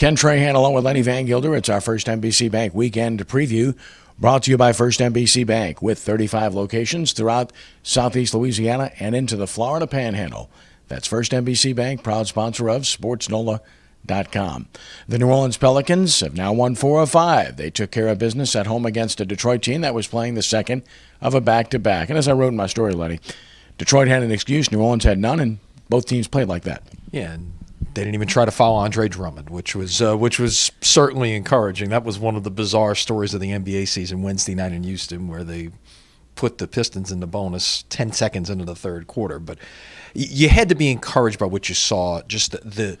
Ken Trahan along with Lenny Vangilder. It's our First NBC Bank weekend preview, brought to you by First NBC Bank, with 35 locations throughout Southeast Louisiana and into the Florida Panhandle. That's First NBC Bank, proud sponsor of SportsNOLA.com. The New Orleans Pelicans have now won 4 of 5. They took care of business at home against a Detroit team that was playing the second of a back-to-back. And as I wrote in my story, Lenny, Detroit had an excuse, New Orleans had none, and both teams played like that. Yeah, and they didn't even try to foul Andre Drummond, which was certainly encouraging. That was one of the bizarre stories of the NBA season Wednesday night in Houston, where they put the Pistons in the bonus 10 seconds into the third quarter. But you had to be encouraged by what you saw, just the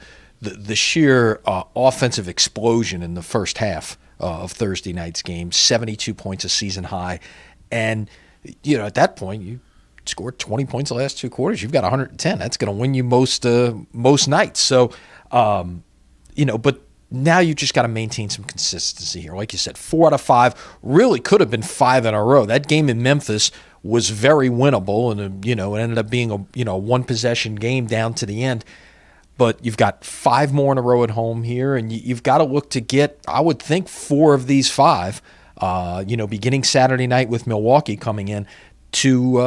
sheer offensive explosion in the first half of Thursday night's game. 72 points, a season high. And, at that point, you scored 20 points the last 2 quarters. You've got 110. That's going to win you most nights. So, but now you just got to maintain some consistency here. Like you said, 4 out of 5 really could have been 5 in a row. That game in Memphis was very winnable, and it ended up being a one possession game down to the end. But you've got 5 more in a row at home here, and you've got to look to get, I would think, 4 of these 5. Beginning Saturday night with Milwaukee coming in, to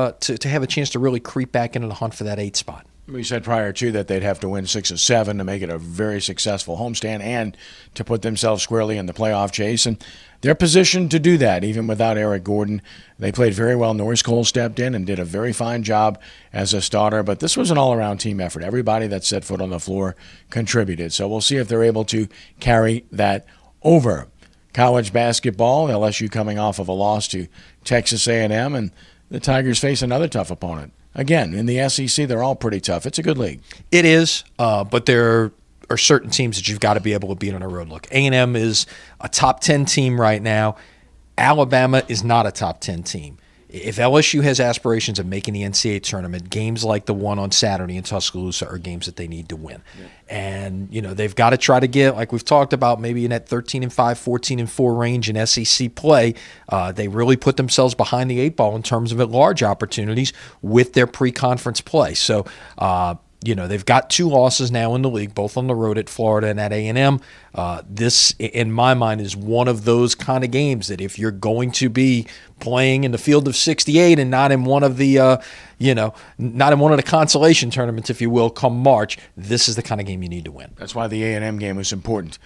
have a chance to really creep back into the hunt for that 8 spot. We said prior to that they'd have to win 6 of 7 to make it a very successful homestand and to put themselves squarely in the playoff chase. And they're positioned to do that even without Eric Gordon. They played very well. Norris Cole stepped in and did a very fine job as a starter. But this was an all-around team effort. Everybody that set foot on the floor contributed. So we'll see if they're able to carry that over. College basketball, LSU coming off of a loss to Texas A&M, and the Tigers face another tough opponent. Again, in the SEC, they're all pretty tough. It's a good league. It is, but there are certain teams that you've got to be able to beat on a road. Look, A&M is a top 10 team right now. Alabama is not a top 10 team. If LSU has aspirations of making the NCAA tournament, games like the one on Saturday in Tuscaloosa are games that they need to win. Yeah. And, they've got to try to get, like we've talked about, maybe in that 13-5, 14-4 range in SEC play. They really put themselves behind the 8 ball in terms of at-large opportunities with their pre-conference play. So, they've got 2 losses now in the league, both on the road at Florida and at A&M. This, in my mind, is one of those kind of games that if you're going to be playing in the field of 68 and not in one of the, not in one of the consolation tournaments, if you will, come March, this is the kind of game you need to win. That's why the A&M game was important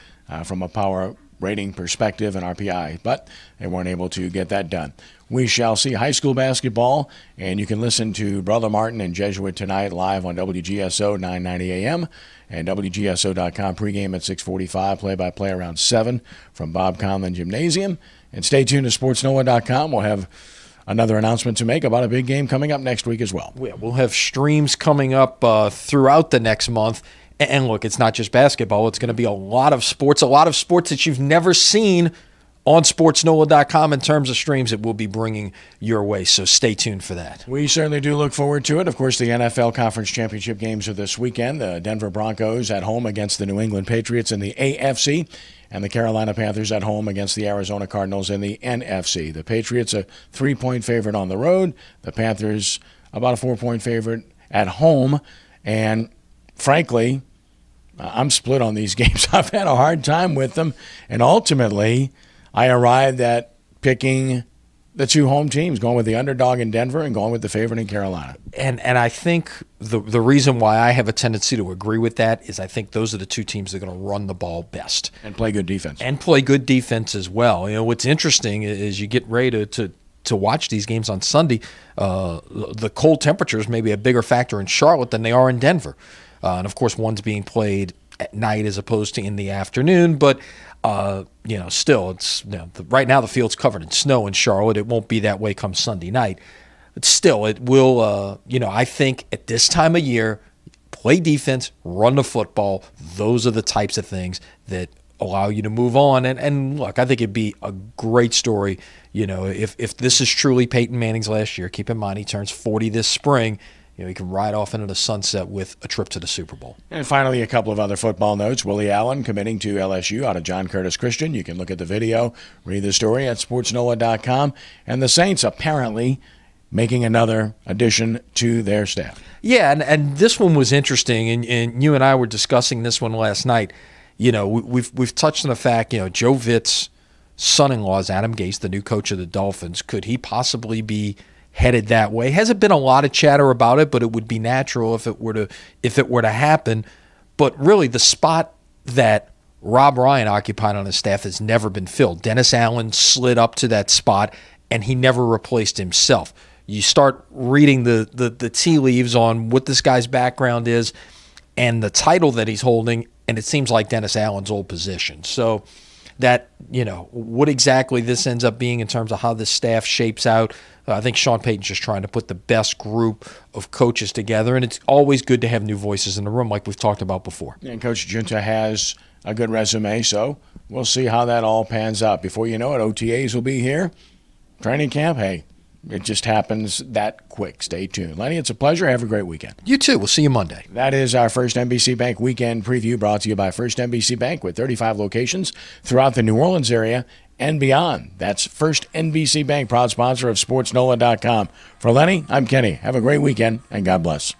from a power rating perspective and RPI, but they weren't able to get that done. We shall see high school basketball, and you can listen to Brother Martin and Jesuit tonight live on WGSO 990 AM and WGSO.com pregame at 6:45, play-by-play around 7 from Bob Conlin Gymnasium. And stay tuned to SportsNOLA.com. We'll have another announcement to make about a big game coming up next week as well. Yeah, we'll have streams coming up throughout the next month. And look, it's not just basketball. It's going to be a lot of sports that you've never seen on SportsNOLA.com in terms of streams that we'll be bringing your way. So stay tuned for that. We certainly do look forward to it. Of course, the NFL Conference Championship games are this weekend. The Denver Broncos at home against the New England Patriots in the AFC, and the Carolina Panthers at home against the Arizona Cardinals in the NFC. The Patriots a 3-point favorite on the road. The Panthers about a 4-point favorite at home. And frankly, I'm split on these games. I've had a hard time with them. And ultimately, I arrived at picking the 2 home teams, going with the underdog in Denver and going with the favorite in Carolina. And I think the reason why I have a tendency to agree with that is I think those are the 2 teams that are going to run the ball best. And play good defense. And play good defense as well. What's interesting is you get ready to watch these games on Sunday, the cold temperatures may be a bigger factor in Charlotte than they are in Denver. And, of course, one's being played at night as opposed to in the afternoon. But, still, it's right now the field's covered in snow in Charlotte. It won't be that way come Sunday night. But still, it will, I think at this time of year, play defense, run the football. Those are the types of things that allow you to move on. And look, I think it'd be a great story, if this is truly Peyton Manning's last year. Keep in mind he turns 40 this spring. He can ride off into the sunset with a trip to the Super Bowl. And finally, a couple of other football notes. Willie Allen committing to LSU out of John Curtis Christian. You can look at the video, read the story at SportsNOLA.com. And the Saints apparently making another addition to their staff. Yeah, and this one was interesting, and you and I were discussing this one last night. we've touched on the fact, Joe Vitt's son-in-law is Adam Gase, the new coach of the Dolphins. Could he possibly be headed that way? Hasn't been a lot of chatter about it, but it would be natural if it were to happen. But really, the spot that Rob Ryan occupied on his staff has never been filled. Dennis Allen slid up to that spot, and he never replaced himself. You start reading the tea leaves on what this guy's background is and the title that he's holding, and it seems like Dennis Allen's old position. So that, what exactly this ends up being in terms of how this staff shapes out, I think Sean Payton's just trying to put the best group of coaches together, and it's always good to have new voices in the room like we've talked about before. And Coach Junta has a good resume, so we'll see how that all pans out. Before you know it, OTAs will be here. Training camp, hey, it just happens that quick. Stay tuned. Lenny, it's a pleasure. Have a great weekend. You too. We'll see you Monday. That is our First NBC Bank weekend preview, brought to you by First NBC Bank with 35 locations throughout the New Orleans area and beyond. That's First NBC Bank, proud sponsor of SportsNOLA.com. For Lenny, I'm Kenny. Have a great weekend, and God bless.